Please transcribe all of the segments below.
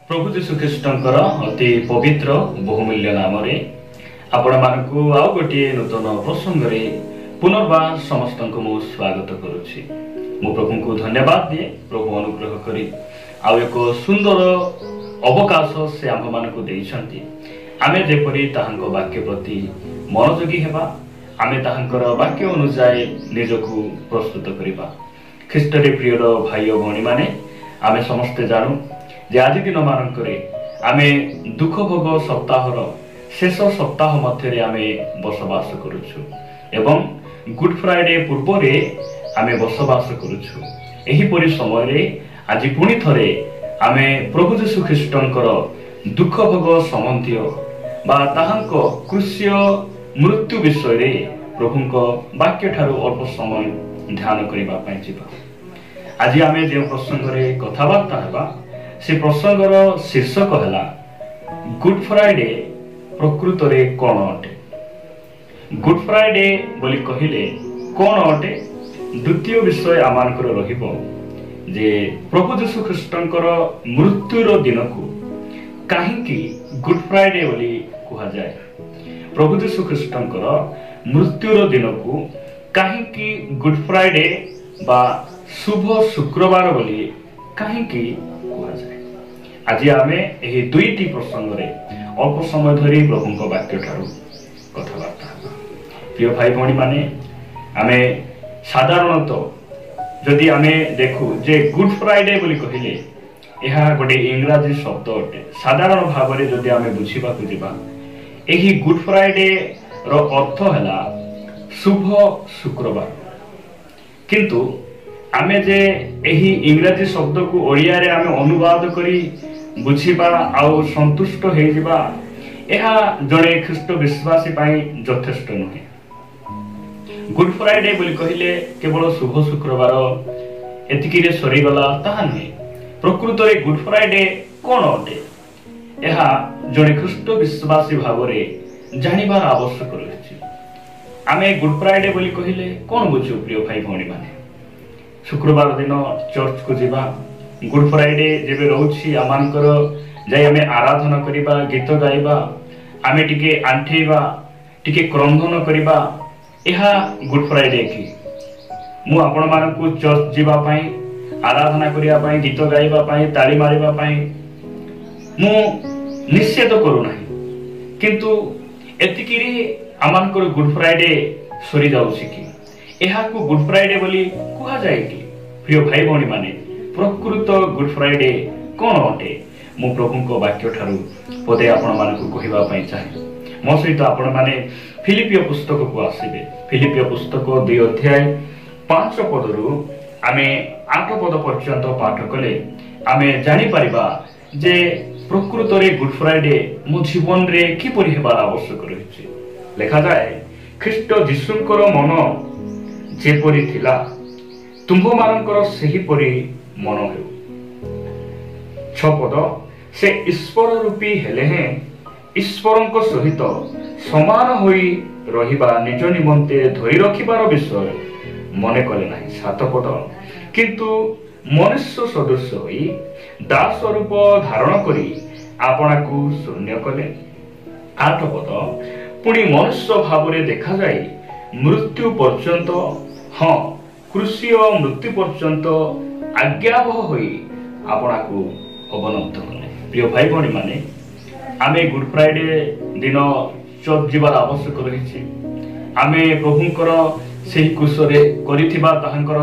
प्रभु जीशु ख्रीष्टर अति पवित्र बहुमूल्य नाम आपण मानकु आउ गोटे नूतन प्रसंग पुनर्बार समस्त को स्वागत करुछि। मु प्रभु को धन्यवाद दिए। प्रभु अनुग्रह करी आउ एक सुंदर अवकाश से आम मानकु देइछंती। आमे जेपरि ताहांको वाक्य प्रति मनोयोगी हेबा, आमे ताहांकर वाक्य अनुसार निजकु प्रस्तुत करिबा। ख्रीष्टरे प्रिय भाई और भौणी माने आमे समस्ते जानू जे आज दिन मानकरे आमे दुख भोग सप्ताहर शेष सप्ताह मध्य आमे बसवास करुछु एवं गुड फ्राइडे पूर्व रे आमे बसवास करुछु। एही परि समय रे आज पुणी थरे आमे प्रभु यीशु ख्रीष्टंकर दुख भोग संबंधी बा ताहांको क्रूस्य मृत्यु विषय रे प्रभुंको वाक्य ठारू अल्प समय ध्यान करिबा पई जिबा। आज आमे जे प्रसंग रे कथाबार्ता हेबा से प्रसंगर शीर्षक है गुड फ्राइडे प्रकृत रे कौन अटे। गुड फ्राइडे बोली कहिले कौन अटे। द्वितीय विषय आमानकर रहिबो जे प्रभु यीशु ख्रीष्टंकर मृत्युर दिन को काहेकि गुड फ्राइडे बोली कहा जाए। प्रभु यीशु ख्रीष्टंकर मृत्युर दिन को काहेकि गुड फ्राइडे बा शुभ शुक्रवार बोली काहेकि कहा जाए। आज आमे एही दुईटी प्रसंग रे अल्प समय धरी प्रभुंको वाक्य ठारू कथाबार्ता। प्रिय भाई भौणी माने आमे साधारणतः जदि आमे देखु जे गुड फ्राइडे बोली कहिले एहा गोटे इंग्राजी शब्द अटे। साधारण भाव रे जदि आमे बुझिबा को जिबा एही गुड फ्राइडे रो अर्थ हैला शुभ शुक्रवार। किंतु आमे जे एही इंग्राजी शब्द को ओडिया रे आमे अनुवाद करी बुझिबा आउ संतुष्ट हे जिबा एहा जणे ख्रीष्ट विश्वासी पई यथेष्ट नहे। गुड फ्राइडे बोली कहिले केवल शुभ शुक्रवार एतिकी रे सरी गला ताहा नहे। प्रकृत रे गुड फ्राइडे कोन अटे एहा जणे ख्रीष्ट विश्वासी भाव रे जानिबार आवश्यक रहिछि। आमे गुड फ्राइडे बोली कहिले कोन बुझु प्रिय भाई भौणी माने। शुक्रवार दिन चर्च को जीवा, गुड फ्राइडे जेबे रहउछि आमानकर जाय आमे आराधना करिबा, गीत गाइबा, आमे टिके आंठेबा, टिके क्रंदन करिबा, एहा गुड फ्राइडे की। मु आपण मानकु चर्च जीवा पई, आराधना करिया पई, गीत गाइबा पई, ताली मारिबा पई मु निषेध करू नाही। किंतु एतिकी रे आमानकर गुड फ्राइडे सरी जाउछि की एहा को गुड फ्राइडे बोली कहा जाए कि। प्रिय भाई भौणी माने प्रकृत गुड फ्राइडे कौन अटे मु प्रभु को वाक्य ठारू पदे आपण मानकु कहिबा पई चाहे। मो सहित आपण माने फिलिपियो पुस्तक को आसीबे। फिलिपियो पुस्तक 2 अध्याय 5 पदरु आमे 8 पद पर्यंत पाठ कले आमे जानि परिबा जे प्रकृत रे गुड फ्राइडे मो जीवन रे कि परि हेबार आवश्यक रहिछि। लेखा जाए ख्रीष्ट यीशुंकर मन जेपरि थिला तुम्भ मानकर सही परि मन हेउ। 6 पद से ईश्वर रूपी हेले हैं ईश्वरଙ୍କ सहित समान होई रहिबा निज निमंते धरि रखिबार विषय मने कले नाही। 7 पद किंतु मनुष्य सदृश होई दास रूप धारण करी आपणाकु शून्य कले। 8 पद पुणी मनुष्य भाव रे देखा जाई मृत्यु पर्यंत हाँ क्रूसीय मृत्यु पर्यंत आज्ञावह होई आपणाकु अवनत कले। प्रिय भाई भौणी माने आमे गुड फ्राइडे दिन चर्च जीवार आवश्यक रहिछि। आमे प्रभुंकर सेही कुशरे करिथिबा ताहांकर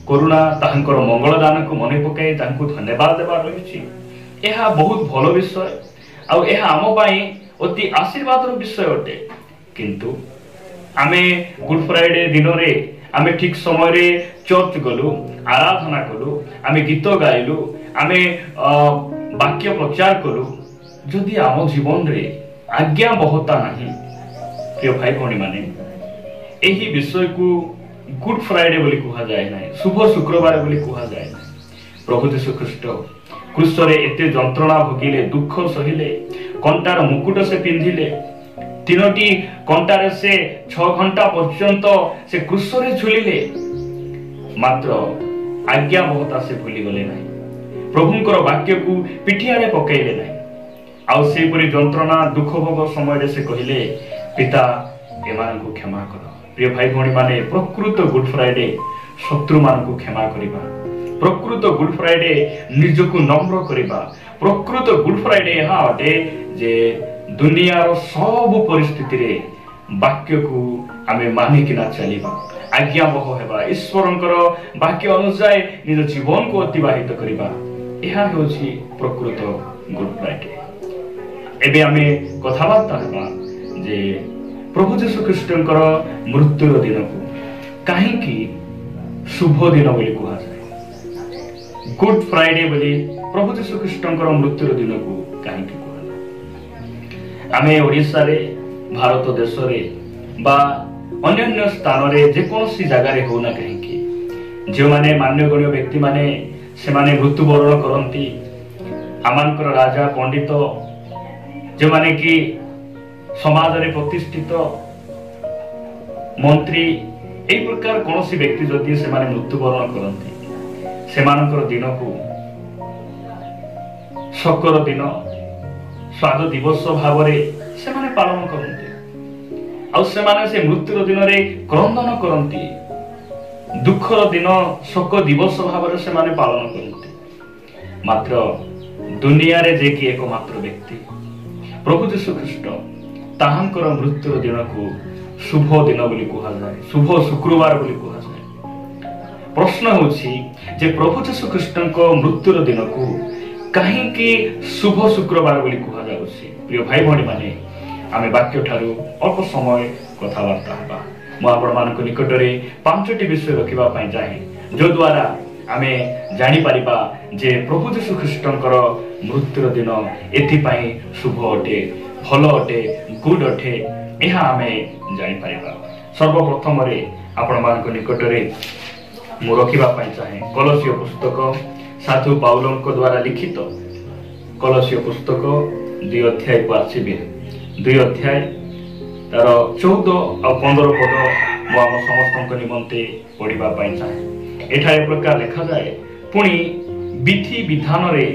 करुणा ताहांकर मंगल दान को मने पकाई ताहांकु धन्यवाद देबा रहिछि। एहा बहुत भलो विषय आ एहा आम पई अति आशीर्वादर विषय अटे। किंतु आमे गुड फ्राइडे दिन रे आमे ठीक समय रे चर्च गलु, आराधना कलु, आमे गीत गाइलु, आमे वाक्य प्रचार कलु, जदि आम जीवन रे आज्ञा बहता नाही। प्रिय भाई भौणी माने एही विषय को गुड फ्राइडे बोली कहा जाए नाही, शुभ शुक्रवार बोली कहा जाए नाही। प्रभु यीशु ख्रीष्ट क्रूस रे एते जंत्रणा भोगिले, दुख सहिले, कंटार मुकुट से पिंधिले, 3टी कंटारे से 6 घंटा पर्यंत से क्रूस रे झुलिले, मात्र आज्ञा बहता से भूली गले नाही। प्रभुंकर वाक्य को पिठियारे पकेइले नहीं आउ सेपरी जंत्रणा दुख भोग समय से कहले पिता एमान को क्षमा कर। प्रिय भाई भौणी माने प्रकृत गुड फ्राइडे शत्रु मान को क्षमा करिबा, प्रकृत गुड फ्राइडे निजको नम्र करिबा, प्रकृत गुड फ्राइडे यहाँ अटे जे दुनियार सब परिस्थिति रे वाक्य को आमे मानिकिना चलिबा, आज्ञाबह हेबा, ईश्वरंकर वाक्य अनुसार निज जीवन को अतिबाहित करिबा। यह होछि प्रकृत गुड फ्राइडे। एबे आमे कथाबार्ता हेबा जे प्रभु यीशु ख्रीष्टंकर मृत्युर दिन को काहेकि शुभ दिन बोली कहा जाए। गुड फ्राइडे बोली प्रभु यीशु ख्रीष्टंकर मृत्युर दिन को काहेकि कहा जाए। आमे ओडिसा रे भारत देश रे बा अन्य स्थान रे जे कोनसी जगह रे होना काहेकि जो माने मान्यगण्य व्यक्ति माने से माने मृत्युवरण करंती, आमानकर राजा पंडित जो माने कि समाज रे प्रतिष्ठित मंत्री ए प्रकार कोनसी व्यक्ति जदि से माने मृत्युवरण करंती सेमानकर दिन को शकर दिन स्वाद दिवस भाव रे से माने पालन करंती आ से माने से मृत्युर दिन रे क्रंदन करंती, दुखर दिन शोक दिवस भाव रे से माने पालन करंती। मात्र दुनिया रे जे कि एकमात्र व्यक्ति प्रभु यीशु ख्रीष्ट ताहांकर मृत्युर दिन को शुभ दिन बोली कहा जाए, शुभ शुक्रवार बोली कहा जाए। प्रश्न होछि जे प्रभु यीशु ख्रीष्टଙ୍କ मृत्युर दिन को काहेकि शुभ शुक्रवार बोली कहा जाउछि। प्रिय भाई भणी माने आमे वाक्य ठारू अल्प समय कथाबार्ता हेबा। मु आपण मानक निकटरे पांचटी विषय रखिबा पई चाहे जो द्वारा आमे जानि परिबा जे प्रभु यीशु ख्रीष्टଙ୍କର मृत्युर दिन एथि पई शुभ अटे, भल अटे, गुड अटे, यह आमे जानि परिबा। सर्वप्रथम रे आपण मानक निकटरे मु रखिबा पई चाहे कलसीय पुस्तक साधु पाउलଙ୍କ द्वारा लिखित कलसीय पुस्तक 2 अध्याय को आसीबे। 2 अध्याय तार 14 और 15 पद मु आम समस्त निमंते पढ़िबा पई चाहे। एठा ए प्रकार लिखा जाए, पुणी विधि विधान रे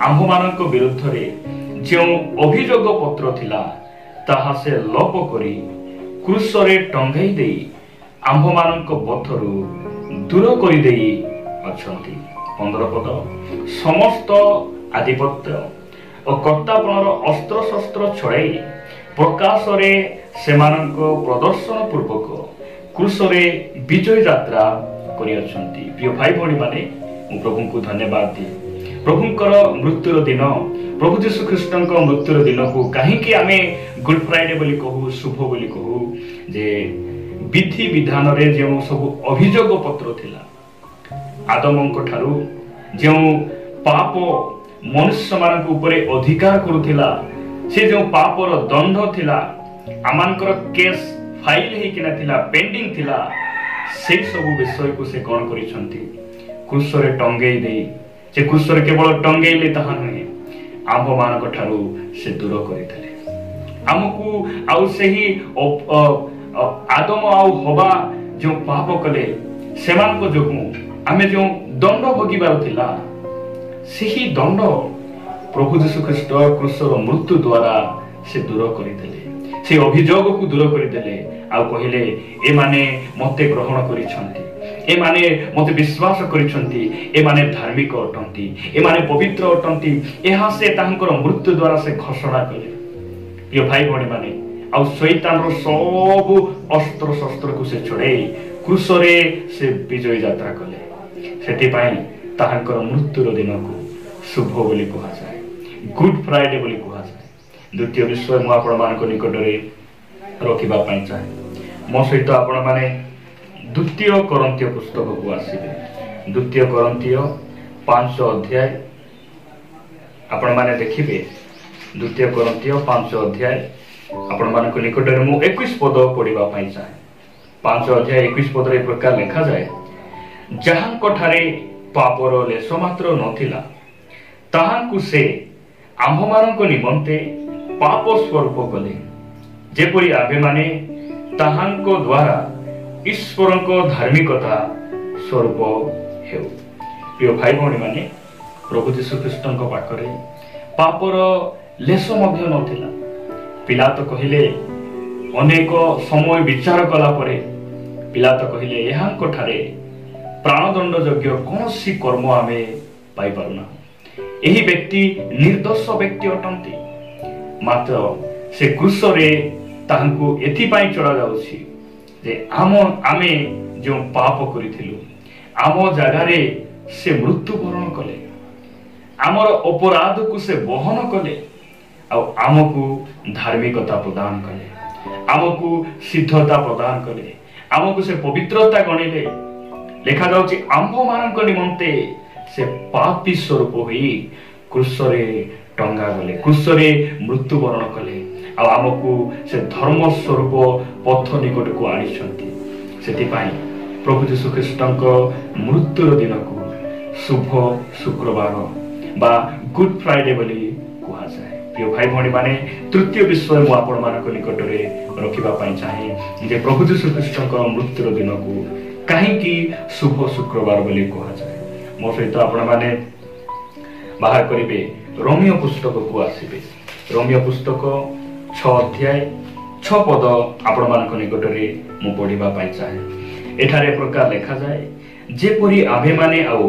आम्भ मानक विरुद्ध रे जो अभियोग पत्र थिला ताहा से लोप करी क्रूस रे टंगाई देई आम्भ मानक पथरु दूर करी देई अछंती। 15 पद समस्त आधिपत्य और कर्तापणर अस्त्र शस्त्र छड़ाई प्रकाश रे सेमानक प्रदर्शन पूर्वक क्रूस रे विजय यात्रा करि अछंती। प्रिय भाई भणी माने प्रभु को धन्यवाद दिए। प्रभुंकर मृत्युर दिन प्रभु यीशु ख्रीष्टଙ୍କ मृत्युर दिन को काहेकि आमे गुड फ्राइडे बोली कहू, शुभ बोली कहू जे विधि विधान रे जे सब अभियोग पत्र थिला आदमଙ୍କ ठारू जे पाप मनुष्य मानक ऊपर अधिकार करुथिला, से जो पापर दंड थिला आमानकर केस फाइल हे किना थिला, पेंडिंग थिला, से सब विषय को से कोन करिसंती क्रूस रे टंगेई देई जे क्रूस रे केवल टंगेइले ताहा नहे आम्भ मानक ठारू से दूर करिथले। हमकु आउ सेही आदम आउ हवा जो पाप कले सेमान को जोगु आमे जो दंड भोगिबार थिला सेही दंड प्रभु यीशु ख्रीष्ट क्रूसर मृत्यु द्वारा से दूर करिदेले, से अभियोग को दूर करिदेले। आ कहिले ए माने मते ग्रहण करिसंती, ए माने मते विश्वास करिसंती, ए माने धार्मिक अटंती, ए माने पवित्र अटंती, एहा से तांकर मृत्यु द्वारा से घोषणा कले। प्रिय भाई भणी माने आ शैतान रो सब अस्त्र शस्त्र को से छड़े क्रूस रे से विजय यात्रा कले। सेति पई तांकर मृत्युर दिन को शुभ बोली कहा जाए, गुड फ्राइडे बोली कहा जाए। द्वितीय विषय मु आपण मानक निकटरे रखिबा पई चाहे मो सहित आपण माने द्वितीय कोरिन्थीय पुस्तक को आसीबे। द्वितीय कोरिन्थीय 5 अध्याय आपण माने देखिबे। द्वितीय कोरिन्थीय 5 अध्याय आपण मानक निकटरे मु 21 पद पढिबा पई चाहे। 5 अध्याय 21 पद रे प्रकार लिखा जाए, जहां कोठारे पापर लेश मात्र नथिला ताहांकु से आम्भ मानक निमंते पाप स्वरूप कले, जेपरि आबे माने ताहांको द्वारा ईश्वरको धार्मिकता स्वरूप हेउ। प्रिय भाई भणी माने प्रभु जीशु ख्रीष्टଙ୍କ ପାଖରେ ପାପର लेश ମଧ୍ୟ ନଥିଲା। ପିଲାତ କହିଲେ ଅନେକ ସମୟ ବିଚାର କଲା ପରେ ପିଲାତ କହିଲେ ଏହାଙ୍କ ଠାରେ ପ୍ରାଣଦଣ୍ଡ ଯୋଗ୍ୟ କୌଣସି କର୍ମ ଆମେ ପାଇପାରୁନା। ଏହି ବ୍ୟକ୍ତି ନିର୍ଦ୍ଦୋଷ ବ୍ୟକ୍ତି ଅଟନ୍ତି, ମାତ୍ର ସେ କ୍ରୁଶରେ ତାହାଙ୍କୁ ଏଥିପାଇଁ ଚଢ଼ା ଯାଉଛି ଯେ ଆମେ ଯେଉଁ ପାପ କରିଥିଲୁ ଆମ ଜାଗାରେ ସେ ମୃତ୍ୟୁବରଣ କଲେ, ଆମର ଅପରାଧକୁ ସେ ବହନ କଲେ, ଆଉ ଆମକୁ ଧାର୍ମିକତା ପ୍ରଦାନ କଲେ, ଆମକୁ ସିଦ୍ଧତା ପ୍ରଦାନ କଲେ, ଆମକୁ ସେ ପବିତ୍ରତା ଗଣିଲେ। ଲେଖାଯାଉଛି ଆମ୍ଭମାନଙ୍କ ନିମନ୍ତେ ସେ ପାପୀ ସ୍ୱରୂପ ହୋଇ କ୍ରୁଶରେ ଟଙ୍ଗା ଗଲେ, କ୍ରୁଶରେ ମୃତ୍ୟୁବରଣ କଲେ, ଆଉ ଆମକୁ ସେ ଧର୍ମ ସ୍ୱରୂପ ପଥ ନିକଟକୁ ଆଣିଛନ୍ତି। ସେଥିପାଇଁ ପ୍ରଭୁ ଯୀଶୁ ଖ୍ରୀଷ୍ଟଙ୍କ ମୃତ୍ୟୁର ଦିନକୁ शुभ शुक्रवार बा गुड फ्राइडे बोली कहा जाए। प्रिय भाई भौणी माने तृतीय विषय मु आपण मानक निकट रे रखिबा पई चाहे जे प्रभु यीशु ख्रीष्टक मृत्युर दिन को काहेकि शुभ शुक्रवार बोली कहा जाए। मो सहित आपण माने बाहर करिवे रोमियो पुस्तक को आसीबे। रोमियो पुस्तक 6 अध्याय 6 पद आपण मानक निकट रे मु पढिबा पई चाहे। एठारे प्रकार लिखा जाए जेपरि आमे माने आउ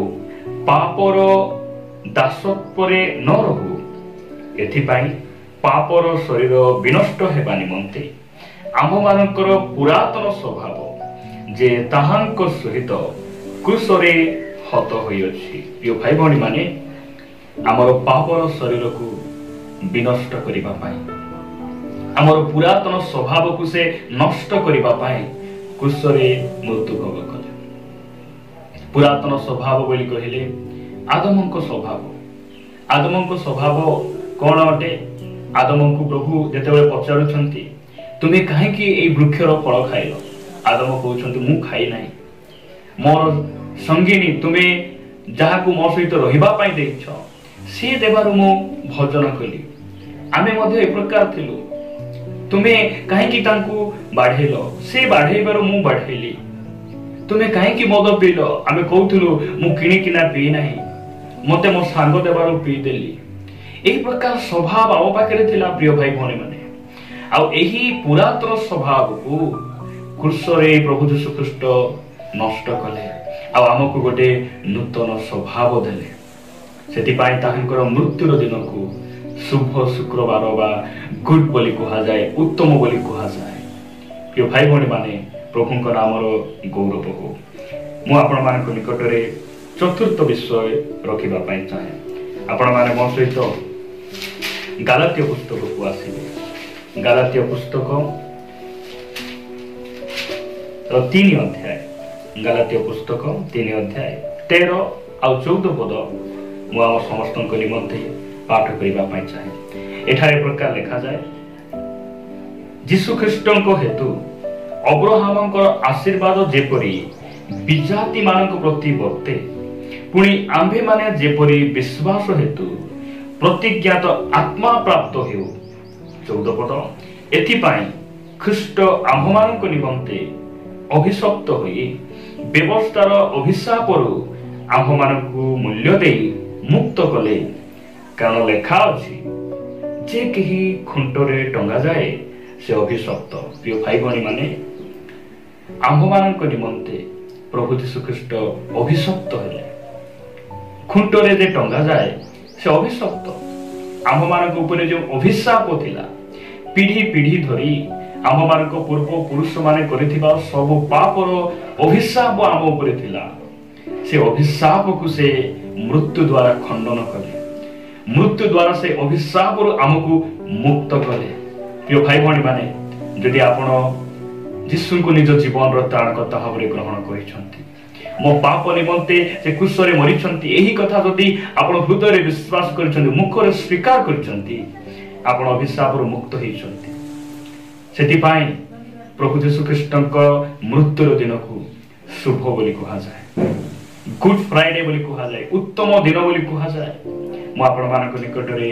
पापर दासत्वरे न रहू एथिपाई पापर शरीर विनष्ट हेबा निमंते आम मानकर पुरातन स्वभाव जे ताहांक सहित क्रूसरे हत होई अछि। प्रिय भाई भौणी माने आमर पापर शरीर को विनष्ट करिबा पाई आमर पुरातन स्वभाव को से नष्ट करिबा पाई क्रूसरे मृत्यु भोग कले। पुरातन स्वभाव बोली कहले आदमंक स्वभाव कौन अटे। आदम को प्रभु जेतेबेले पचारुछंती तुमे काहेकि एई वृक्षर फल खाइलो, आदम कहउछंती मु खाइ नाही, मोर संगिनी तुमे जाहाकु मो सहित रहिबा पाई देइछ से देबारु मु भोजन कली। आमे मध्ये ए प्रकार थिलु, तुमे काहेकि तांकु बाढेलो से बाढेबारु मु बाढेली। तुमे काहेकि मद पील आमे कहउथिलु मु किणी किना पी नाही, मते मो सांग देबारु पी देली। एही प्रकार स्वभाव आव पाखरे थिला। प्रिय भाई भौणी माने आ एही पुरातन स्वभाव को क्रूसरे प्रभु यीशु ख्रीष्ट नष्ट कले आ हमकु गोटे नूतन स्वभाव देले। सेति पाई ताहंकर मृत्युर दिन को शुभ शुक्रवार बा गुड बोली कहा जाए, उत्तम बोली कहा जाए। प्रिय भाई भौणी माने प्रभुଙ୍କ नामर गौरव हो। मु आपण मानक निकट रे चतुर्थ विषय रखिबा पई चाहे। आपण माने मो सहित गलातिया पुस्तक को आसीबे। गलातिया पुस्तक 3 अध्याय, गलातिया पुस्तक 3 अध्याय 13 आ 14 पद मु आम समस्तक निमंते पाठ करिबा पई चाहे। एठारे प्रकार लिखा जाए यीशु ख्रीष्टଙ୍କ हेतु अब्राहमंकर आशीर्वाद जेपरी विजाति मानक प्रति वर्ते पुणी आंभे माने जेपरी विश्वास हेतु प्रतिज्ञात आत्मा प्राप्त हेउ। 14 पद एथिपाई ख्रीष्ट आंभ मानक निमंते अभिशप्त होई व्यवस्थार अभिशापरु आंभ मानक मूल्य देई मुक्त कले। कारण लेखा अछि जे केही खुंटरे टंगा जाए से अभिशप्त। प्रिय भाई भौणी माने आंभ मानक निमंते प्रभु यीशु ख्रीष्ट अभिशप्त हेले। खुंटरे जे टंगा जाए से अभिशप्त। आंभ मानक ऊपर जो अभिशाप थिला पीढ़ी पीढ़ी धरी आंभ मानक पूर्व पुरुष माने करिथिबा सब पापर अभिशाप आम ऊपर थिला। से अभिशाप को से मृत्यु द्वारा खंडन कले। मृत्यु द्वारा से अभिशाप आमको मुक्त कले। प्रिय भाई भौणी माने यदि आपण यीशु को निज जीवन त्राणकर्ता भाव ग्रहण करिसंती, मो पाप निमंते से क्रूसरे मरिसंती, एही कथा जदि आपण हृदय विश्वास करिसंती, मुखरे स्वीकार करिसंती, आपण अभिशाप मुक्त होइसंती। सेति पाई प्रभु यीशु ख्रीष्टक मृत्युर दिन को शुभ बोली कहा जाए, गुड फ्राइडे बोली कहा जाए, उत्तम दिन बोली कहा जाए। मु आपण मानक निकट रे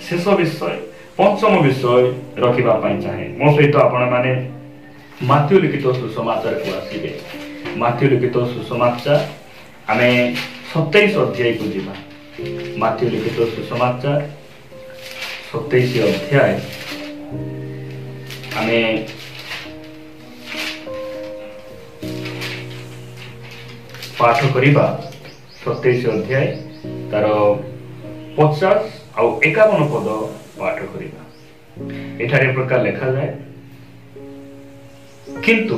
शेष विषय पंचम विषय रखिबा पई चाहे। मो सहित आपण माने माथ्यू लिखित सुसमाचार को आसीबे। माथ्यू लिखित सुसमाचार आमे 27 अध्याय को जीवा। ମାଥ୍ୟୁ ଲିଖିତ ସୁସମାଚାର 27 ଅଧ୍ୟାୟ ଆମେ पाठ करिबा 27 अध्याय तार 50 और 51 पद पाठ करिबा। एठारे प्रकार लिखा जाए, किंतु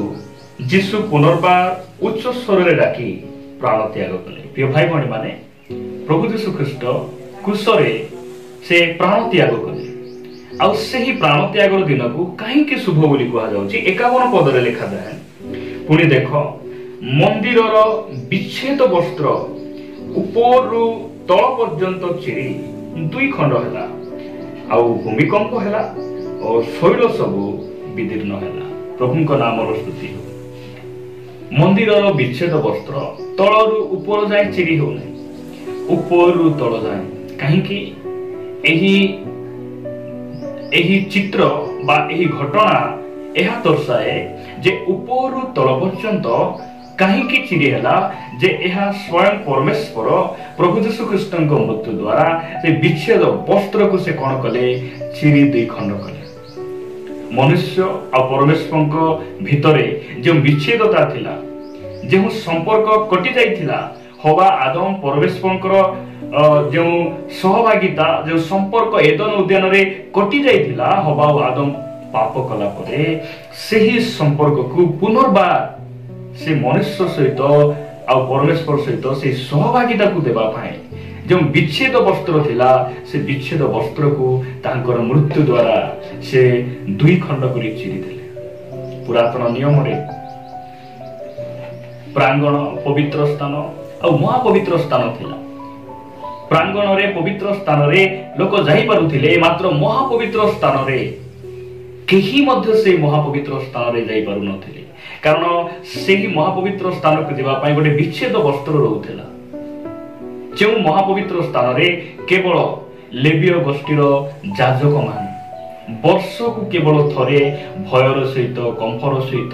जीशु पुनर्बार उच्च स्वर रे डाकी प्राण त्याग कले। प्रिय भाई भणी माने प्रभु जीशु ख्रीष्ट कुशरे से प्राण त्याग कले। आ सेही प्राण त्यागर दिन को कहीं शुभ बोली कहा जाउची 51 पद रे लिखा जाए, पुणी देखो मंदिरर विच्छेद वस्त्र उपरु तल पर्यंत चिरी 2 खंड हैला, आउ भूमिकंप हैला और शैल सब विदीर्ण हैला। प्रभु को नाम स्तुति हो। मंदिरर विच्छेद वस्त्र तलरु ऊपर जाए चिरी हो नै, उपरु तल जाए कहीं एही चित्र बा एही घटना एहा दर्शाए जे उपरु तल पर्यंत कहीं चिरी है जे यह स्वयं परमेश्वर प्रभु जीशु ख्रीष्ट मृत्यु द्वारा से विच्छेद वस्त्र को से कौन कले चिरी 2 खंड कले। मनुष्य और परमेश्वर भितरे जो विच्छेदता थिला, जो संपर्क कटि जाइथिला, हवा आदम परमेश्वर जो सहभागिता जो संपर्क एदन उद्यान रे कटि जाइथिला, हवा और आदम पाप कला परे सेही संपर्क को पुनर्बार से मनुष्य सहित आ परमेश्वर सहित से सहभागिता को देवा पाए जो विच्छेद वस्त्र थिला, से विच्छेद वस्त्र को तांकर मृत्यु द्वारा से 2 खंड करी चिरी देले। पुरातन नियम रे प्रांगण पवित्र स्थान और महापवित्र स्थान थिला। प्रांगण रे पवित्र स्थान रे लोक जाई पारुथिले, मात्र महापवित्र स्थान रे केही मध्य से महापवित्र स्थान रे जाई पारु नथिले, कारण से महापवित्र स्थान को जीवा पाई गोटे विच्छेद वस्त्र रहउथिला। जो महापवित्र स्थान रे केवल लेवीय गोष्ठीर जाजक मान वर्ष को केवल थरे भयर सहित कंफर सहित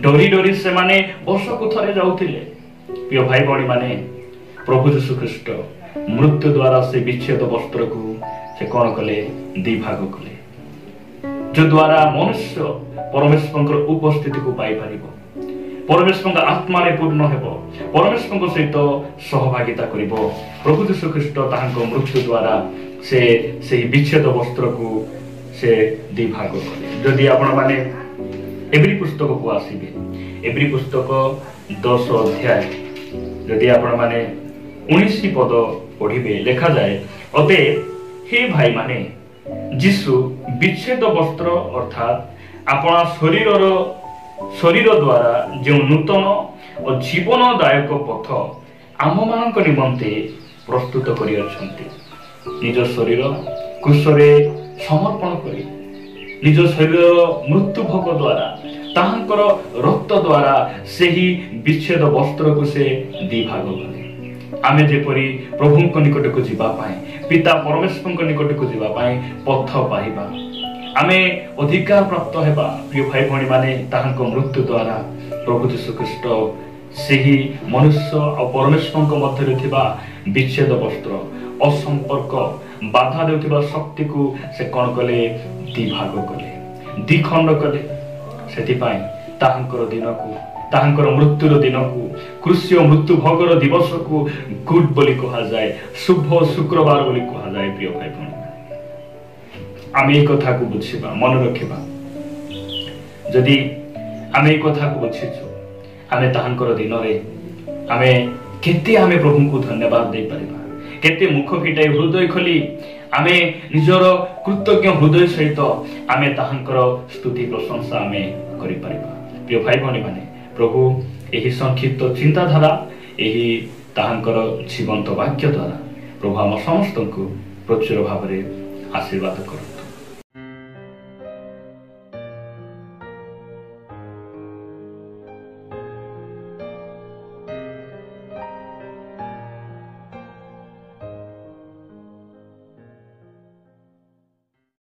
डरी डरी से माने वर्ष को थरे जाउथिले। प्रिय भाई बणी माने प्रभु यीशु ख्रीष्ट मृत्यु द्वारा से विच्छेद वस्त्र को से कौन कले 2 भाग कले, जो द्वारा मनुष्य परमेश्वर उपस्थिति को पाई पारिबो, परमेश्वर आत्मा रे पूर्ण हेबो, परमेश्वर सहित सहभागिता करिबो। प्रभु यीशु ख्रीष्ट ताहांको मृत्यु द्वारा से विच्छेद वस्त्र को से 2 भाग कले। जदि आपण माने एब्री पुस्तक को आसीबे, एब्री पुस्तक 10 अध्याय जदि आपण माने 19 पद पढ़िबे, लिखा जाए, अबे हे भाई माने जीशु विच्छेद वस्त्र अर्थात अपना शरीर द्वारा जो नूतन और जीवनदायक पथ आम मान निमंते प्रस्तुत करि अछंती। निज शरीर कुशरे समर्पण करी निज शरीर मृत्यु भोग द्वारा ताहांकर रक्त द्वारा सेही विच्छेद वस्त्र को से 2 भाग कले। आमे जेपरी प्रभु को निकट को जीवा पाए, पिता परमेश्वर को निकट को जीवा पाए पथ पाइबा, आमे अधिकार प्राप्त हेबा। प्रिय भाई भणी माने ताहांको मृत्यु द्वारा प्रभु यीशु ख्रीष्ट सेही मनुष्य और परमेश्वर को मध्य थिबा विच्छेद वस्त्र असंपर्क बाधा देउथिबा शक्ति को से कोन कले 2 भाग कले, 2 खंड कले। सेति पाए ताहांकर दिन को ताहांकर मृत्युर दिन को क्रूसीय मृत्यु भोगर दिवस को गुड बोली कहा जाए, शुभ शुक्रवार बोली कहा जाए। प्रिय भाई भणी आमे एक कथा को बुझिबा, मन रखिबा। जदि आमे एक कथा को बुझिछु, आमे ताहांकर दिन रे आमे केते आमे प्रभु को धन्यवाद दे परिबा, केते मुख फिटाई हृदय खोली आमे निजर कृतज्ञ हृदय सहित आमे ताहांकर स्तुति प्रशंसा आमे करि परिबा। प्रिय भाई भणी माने प्रभु एही संक्षिप्त चिंताधारा एही ताहांकर जीवंत वाक्य द्वारा प्रभु आम समस्त को प्रचुर भाव आशीर्वाद कर।